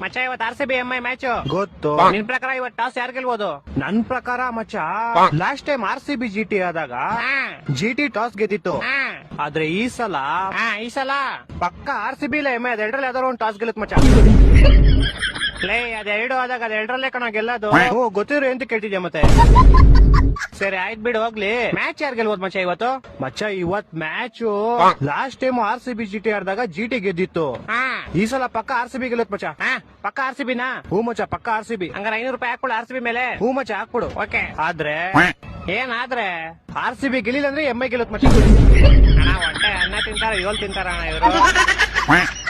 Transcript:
ಮಚ್ಚ ಇವತ್ತು RCB MI match ಗೊತ್ತು. ನಿನ್ ಪ್ರಕಾರ ಇವತ್ತು ಟಾಸ್ ಯಾರು ಗೆಲ್ಬೋದು? ನನ್ ಪ್ರಕಾರ ಮಚ್ಚ ಲಾಸ್ಟ್ ಟೈಮ್ RCB GT ಆದಾಗ GT ಟಾಸ್ ಗೆದ್ದಿತ್ತು. ಆದ್ರೆ ಈ ಸಲ ಈ ಸಲ ಪಕ್ಕ RCB ಇಲ್ಲ MI ಅದೆರಡರಲ್ಲಿ ಯಾವ್ದಾದ್ರು ಒಂದು ಟಾಸ್ ಗೆಲ್ಲುತ್ತೆ ಮಚ್ಚ. ಲೇ ಅದೆರಡು ಆದಾಗ ಅದೆರಡರಲ್ಲೇ ಕಣ ಗೆಲ್ಲೋದು. ಓ ಗೊತ್ತಿರೋ ಎಂತ ಕೇಳ್ತಿದ್ಯಾ ಮತ್ತೆ. ಸರಿ ಆಯ್ತು ಬಿಡು ಹೋಗ್ಲಿ. ಮ್ಯಾಚ್ ಯಾರು ಗೆಲ್ಬೋದು ಮಚ್ಚ ಇವತ್ತು? ಮಚ್ಚ ಇವತ್ match last time RCB GT ಆಡಿದಾಗ GT ಗೆದ್ದಿತ್ತು. ಈ ಸಲ ಪಕ್ಕ RCB ಗೆಲ್ಲುತ್ತೆ ಮಚ್ಚ. ಪಕ್ಕ RCB ನಾ? ಹೂ ಮಚ್ಚ ಪಕ್ಕ RCB. ಹಂಗಾರೆ 500 ರೂಪಾಯಿ ಹಾಕ್ಬಿಡು RCB ಮೇಲೆ. ಹೂ ಮಚ್ಚ ಹಾಕ್ಬಿಡು. ಓಕೆ. ಆದ್ರೆ ಏನಾದ್ರೆ RCB ಗೆಲ್ಲಿಲ್ಲ ಅಂದ್ರೆ MI ಗೆಲ್ಲುತ್ತೆ ಮಚ್ಚ. ಅಣ್ಣ ಹೊಟ್ಟೆ ಅನ್ನ ತಿಂತಾರ 7 ತಿಂತಾರ ಅಣ್ಣ ಇವರು.